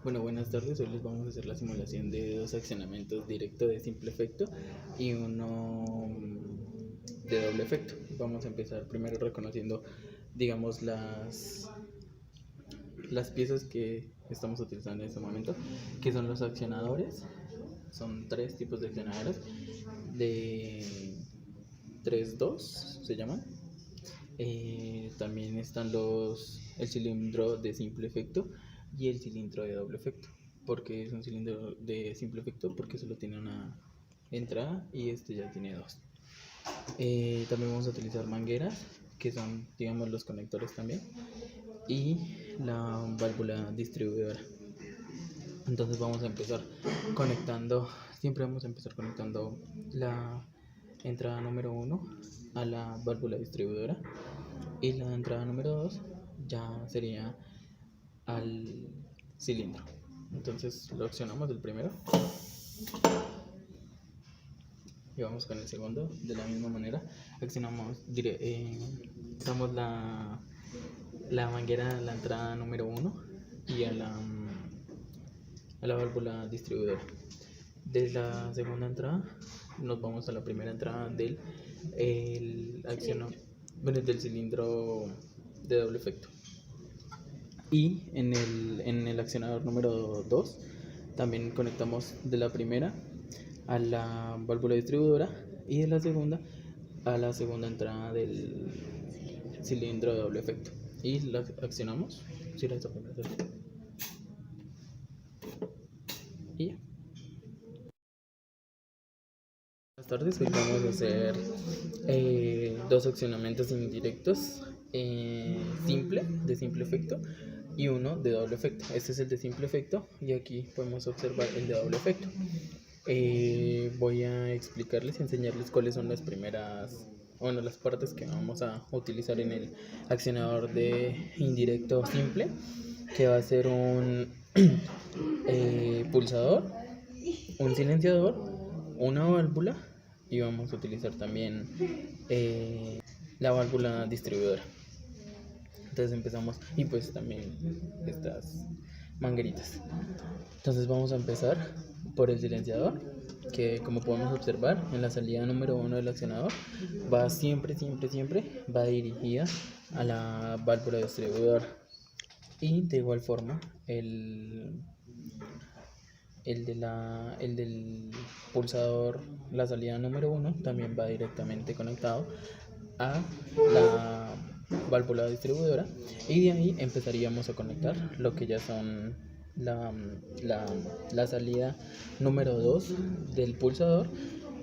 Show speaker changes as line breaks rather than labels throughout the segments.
Bueno, buenas tardes. Hoy les vamos a hacer la simulación de dos accionamientos directo de simple efecto y uno de doble efecto. Vamos a empezar primero reconociendo, digamos, las piezas que estamos utilizando en este momento, que son los accionadores. Son tres tipos de accionadores, de 3-2 se llaman. También están el cilindro de simple efecto y el cilindro de doble efecto. Porque es un cilindro de simple efecto porque solo tiene una entrada y este ya tiene dos. También vamos a utilizar mangueras, que son, digamos, los conectores también, y la válvula distribuidora. Entonces vamos a empezar conectando, siempre vamos a empezar conectando la entrada número 1 a la válvula distribuidora y la entrada número 2 ya sería al cilindro. Entonces lo accionamos del primero y vamos con el segundo de la misma manera. Accionamos, damos la manguera a la entrada número 1 y a la válvula distribuidora. De la segunda entrada nos vamos a la primera entrada del del cilindro de doble efecto. Y en el accionador número 2 también conectamos de la primera a la válvula distribuidora y de la segunda a la segunda entrada del cilindro de doble efecto. Y la accionamos. Y ya. Buenas tardes, hoy vamos a hacer dos accionamientos indirectos de simple efecto y uno de doble efecto. Este es el de simple efecto y aquí podemos observar el de doble efecto. Voy a explicarles y enseñarles cuáles son las partes que vamos a utilizar en el accionador de indirecto simple, que va a ser un pulsador, un silenciador, una válvula, y vamos a utilizar también la válvula distribuidora. Entonces empezamos, y pues también estas mangueritas. Entonces vamos a empezar por el silenciador, que como podemos observar en la salida número 1 del accionador va siempre va dirigida a la válvula distribuidora. Y de igual forma el del pulsador, la salida número 1, también va directamente conectado a la válvula distribuidora, y de ahí empezaríamos a conectar lo que ya son la salida número 2 del pulsador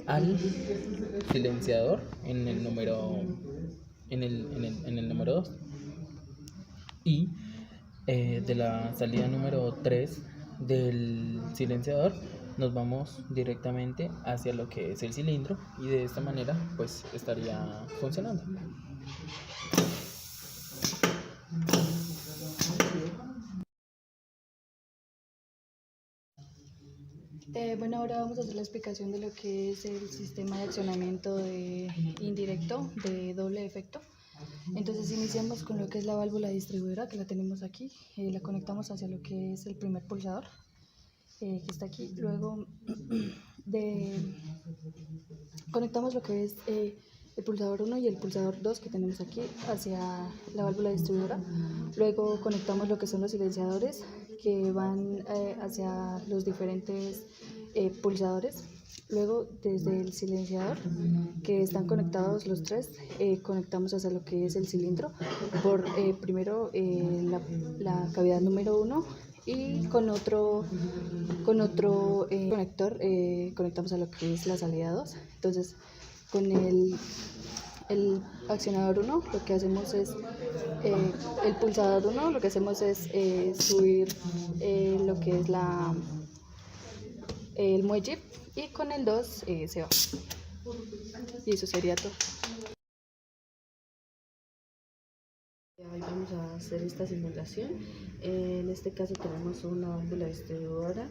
al silenciador en el número 2, y de la salida número 3 del silenciador nos vamos directamente hacia lo que es el cilindro, y de esta manera pues estaría funcionando.
Bueno, ahora vamos a hacer la explicación de lo que es el sistema de accionamiento indirecto de doble efecto. Entonces iniciamos con lo que es la válvula distribuidora, que la tenemos aquí. La conectamos hacia lo que es el primer pulsador, que está aquí. Luego conectamos lo que es el pulsador 1 y el pulsador 2 que tenemos aquí hacia la válvula distribuidora. Luego conectamos lo que son los silenciadores, que van hacia los diferentes pulsadores. Luego desde el silenciador, que están conectados los tres, conectamos hacia lo que es el cilindro por primero la cavidad número 1, y con otro conector conectamos a lo que es la salida 2. Entonces con el accionador 1 lo que hacemos es el pulsador 1 lo que hacemos es subir lo que es el muelle, y con el 2 se va, y eso sería todo.
Hoy vamos a hacer esta simulación. En este caso tenemos una válvula distribuidora,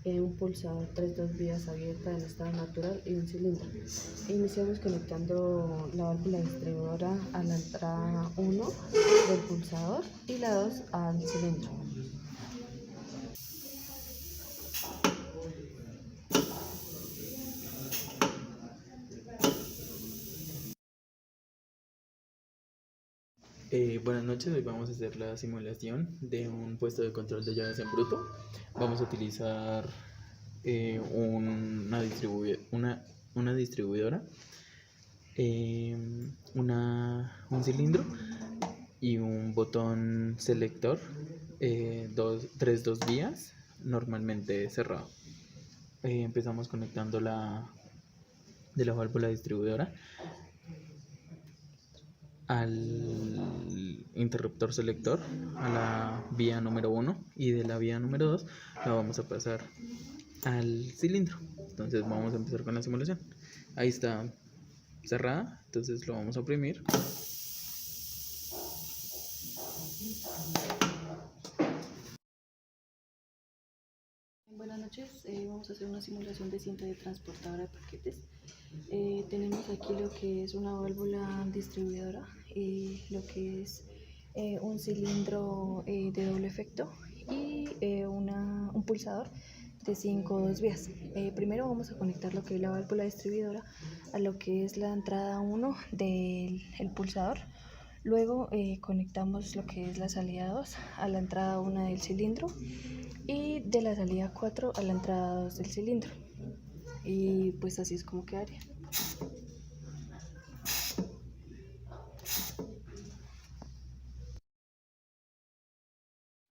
un pulsador 3-2 vías abierta en estado natural y un cilindro. Iniciamos conectando la válvula distribuidora a la entrada 1 del pulsador y la 2 al cilindro.
Buenas noches, hoy vamos a hacer la simulación de un puesto de control de llaves en bruto. Vamos a utilizar una distribuidora, un cilindro y un botón selector, tres dos vías, normalmente cerrado. Empezamos conectando de la válvula distribuidora al interruptor selector, a la vía número 1, y de la vía número 2 la vamos a pasar al cilindro. Entonces vamos a empezar con la simulación. Ahí está cerrada, entonces lo vamos a oprimir.
Buenas noches, vamos a hacer una simulación de cinta de transportadora de paquetes. Tenemos aquí lo que es una válvula distribuidora, lo que es un cilindro de doble efecto y un pulsador de 5 dos vías. Primero vamos a conectar lo que es la válvula distribuidora a lo que es la entrada 1 del pulsador. Luego conectamos lo que es la salida 2 a la entrada 1 del cilindro y de la salida 4 a la entrada 2 del cilindro. Y pues así es como quedaría.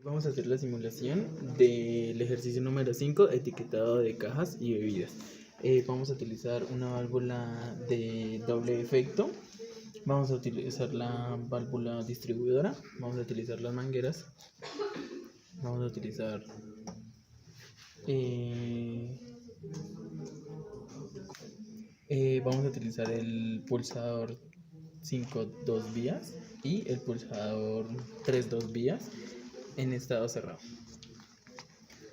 Vamos a hacer la simulación del ejercicio número 5, etiquetado de cajas y bebidas. Vamos a utilizar una válvula de doble efecto. Vamos a utilizar la válvula distribuidora. Vamos a utilizar las mangueras. Vamos a utilizar el pulsador 5 dos vías y el pulsador 3 dos vías en estado cerrado.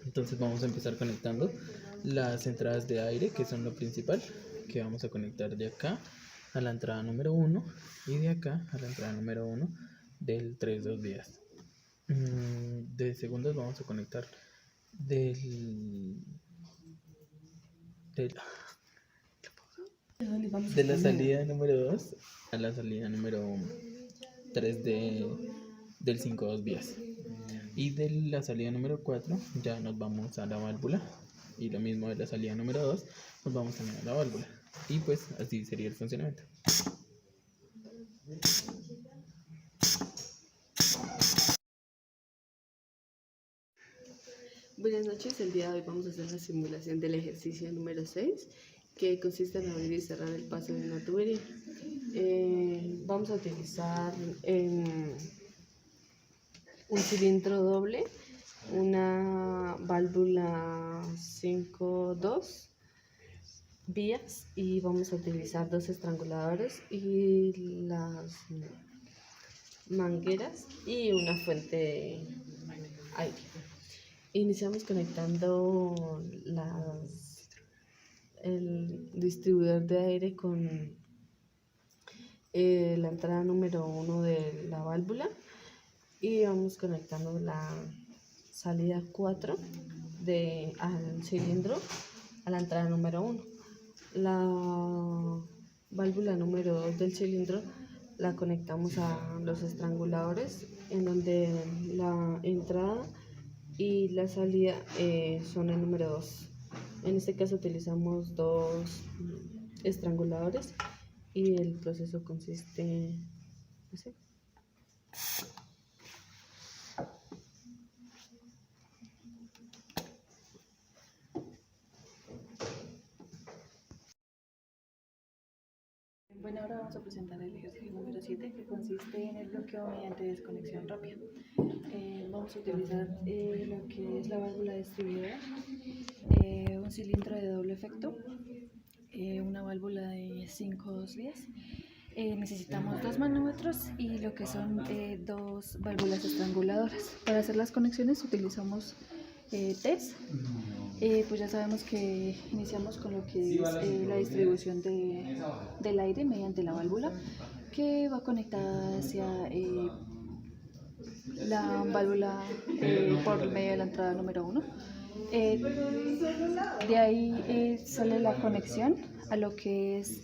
Entonces vamos a empezar conectando las entradas de aire, que son lo principal, que vamos a conectar de acá a la entrada número 1 y de acá a la entrada número 1 del 3 dos vías. De segundos vamos a conectar de la salida número 2 a la salida número 3 del 5 dos vías. Y de la salida número 4 ya nos vamos a la válvula. Y lo mismo de la salida número 2 nos vamos también a la válvula. Y pues así sería el funcionamiento.
Buenas noches, el día de hoy vamos a hacer la simulación del ejercicio número 6, que consiste en abrir y cerrar el paso de una tubería. Vamos a utilizar un cilindro doble, una válvula 5-2 vías y vamos a utilizar dos estranguladores y las mangueras y una fuente de aire. Iniciamos conectando el distribuidor de aire con la entrada número 1 de la válvula y vamos conectando la salida 4 al cilindro a la entrada número 1. La válvula número 2 del cilindro la conectamos a los estranguladores, en donde la entrada y la salida son el número 2. En este caso utilizamos dos estranguladores y el proceso consiste así.
Bueno, ahora vamos a presentar el ejercicio número 7, que consiste en el bloqueo mediante desconexión rápida. Vamos a utilizar lo que es la válvula distribuidora, un cilindro de doble efecto, una válvula de 5 dos vías. Necesitamos dos manómetros y lo que son dos válvulas estranguladoras. Para hacer las conexiones utilizamos TES. Pues ya sabemos que iniciamos con lo que es la distribución del aire mediante la válvula, que va conectada hacia la válvula por medio de la entrada número 1. De ahí sale la conexión a lo que es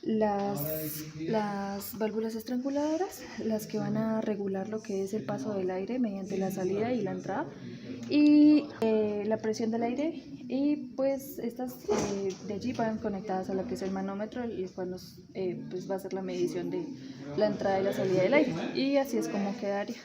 las válvulas estranguladoras, las que van a regular lo que es el paso del aire mediante la salida y la entrada y la presión del aire, y pues estas de allí van conectadas a lo que es el manómetro, el cual pues va a ser la medición de la entrada y la salida del aire, y así es como quedaría.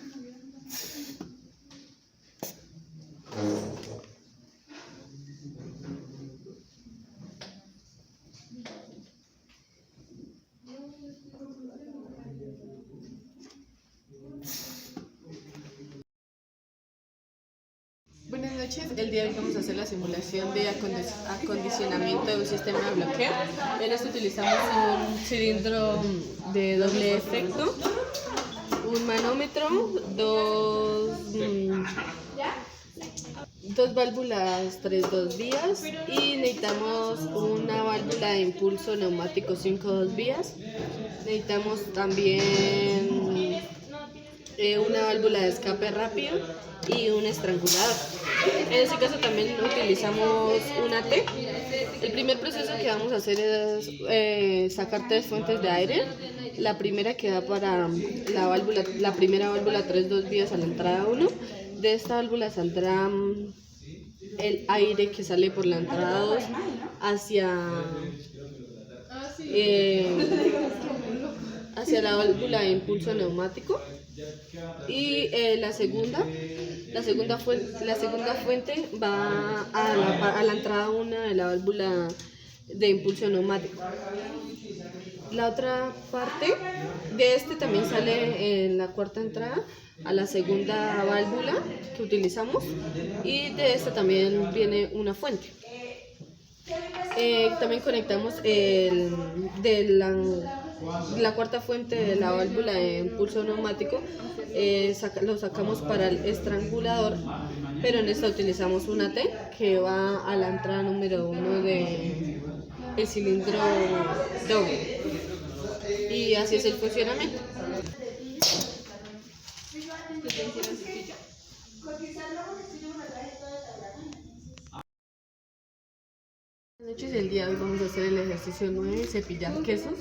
Buenas noches, el día de hoy vamos a hacer la simulación de acondicionamiento de un sistema de bloqueo. En esto utilizamos un cilindro de doble efecto, un manómetro, dos válvulas 3-2 vías y necesitamos una válvula de impulso neumático 5-2 vías. Necesitamos también una válvula de escape rápido y un estrangulador. En este caso también utilizamos una T. El primer proceso que vamos a hacer es sacar 3 fuentes de aire. La primera que da para la primera válvula 3-2 vías a la entrada 1. De esta válvula saldrá el aire que sale por la entrada 2 hacia la válvula de impulso neumático. Y la segunda fuente va a la entrada 1 de la válvula de impulso neumático. La otra parte de también sale en la cuarta entrada a la segunda válvula que utilizamos, y de esta también viene una fuente. También conectamos la cuarta fuente de la válvula de impulso neumático, lo sacamos para el estrangulador, pero en esta utilizamos una T que va a la entrada número 1 del cilindro doble, y así es el funcionamiento. Buenas noches, el día de hoy vamos a hacer el ejercicio 9, cepillar quesos.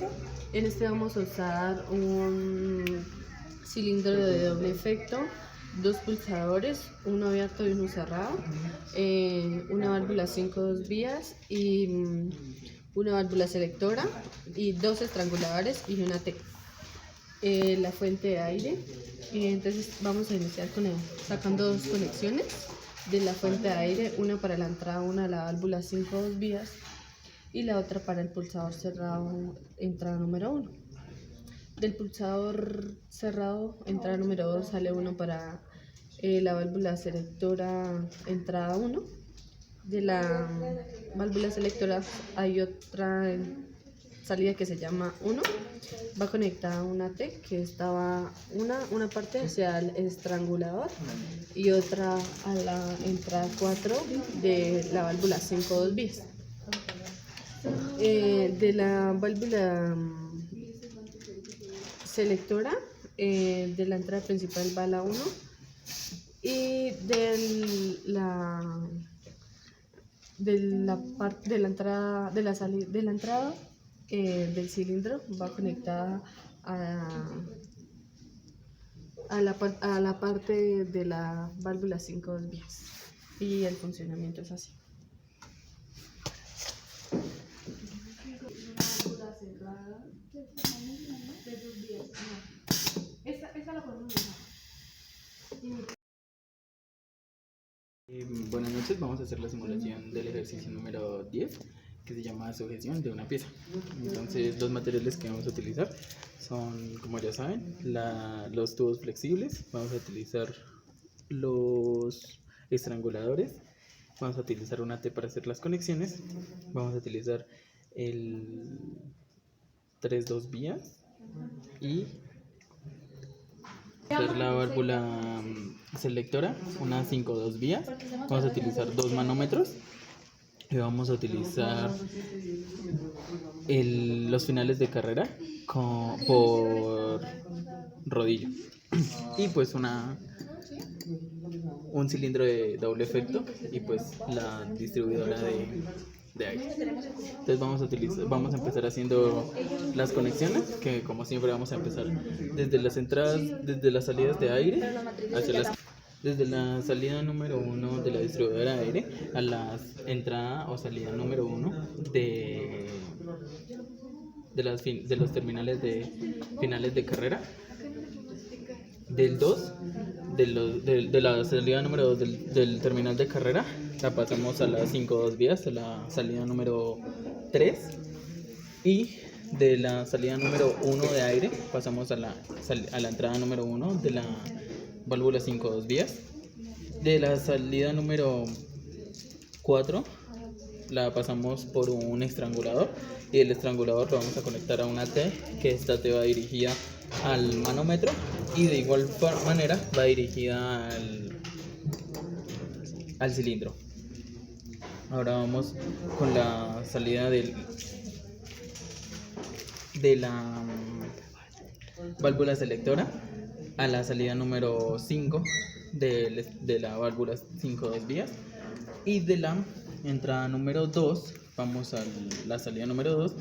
En este vamos a usar un cilindro de doble efecto, 2 pulsadores, uno abierto y uno cerrado, una válvula 5-2 vías y una válvula selectora, y 2 estranguladores y una T. La fuente de aire. Entonces vamos a iniciar sacando 2 conexiones de la fuente de aire, una para la entrada 1 de la válvula 5-2 vías y la otra para el pulsador cerrado, entrada número 1. Del pulsador cerrado, entrada número 2, sale uno para la válvula selectora, entrada 1. De la válvula selectora hay otra salida que se llama 1. Va conectada a una T que estaba una parte hacia el estrangulador y otra a la entrada 4 de la válvula 5-2 vías. De la válvula selectora, de la entrada principal va la 1, y de la entrada del cilindro va conectada a la parte de la válvula 5-2 vías, y el funcionamiento es así.
Buenas noches, vamos a hacer la simulación del ejercicio número 10, que se llama sujeción de una pieza. Entonces, los materiales que vamos a utilizar son, como ya saben, los tubos flexibles, vamos a utilizar los estranguladores, vamos a utilizar una T para hacer las conexiones, vamos a utilizar el 3-2 vías y la válvula selectora, una 5-2 vías. Vamos a utilizar 2 manómetros y vamos a utilizar los finales de carrera por rodillo, y pues un cilindro de doble efecto, y pues la distribuidora de aire. Entonces vamos a empezar haciendo las conexiones, que como siempre vamos a empezar desde las entradas, desde las salidas de aire hacia desde la salida número 1 de la distribuidora de aire a la entrada o salida número 1 de los terminales de finales de carrera. Del 2, de la salida número 2 del terminal de carrera, la pasamos a las 5 vías, a la salida número 3. Y de la salida número 1 de aire, pasamos a la entrada número 1 de la válvula 5 vías. De la salida número 4, la pasamos por un estrangulador. Y el estrangulador lo vamos a conectar a una T, que esta T va dirigida al manómetro y de igual manera va dirigida al cilindro. Ahora vamos con la salida de la válvula selectora a la salida número 5 de la válvula 5 vías, y de la entrada número 2 vamos a la salida número 2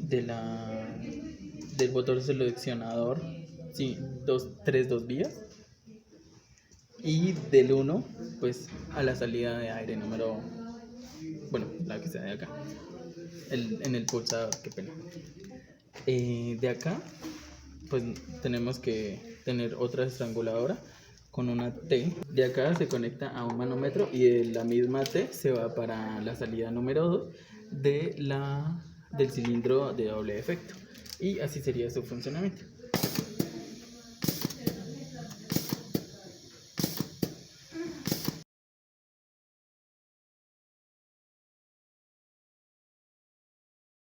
del motor seleccionador 3 vías, y del 1 pues a la salida de aire número, la que está de acá, en el pulsador, qué pena. De acá pues tenemos que tener otra estranguladora con una T. De acá se conecta a un manómetro y de la misma T se va para la salida número 2 del cilindro de doble efecto, y así sería su funcionamiento.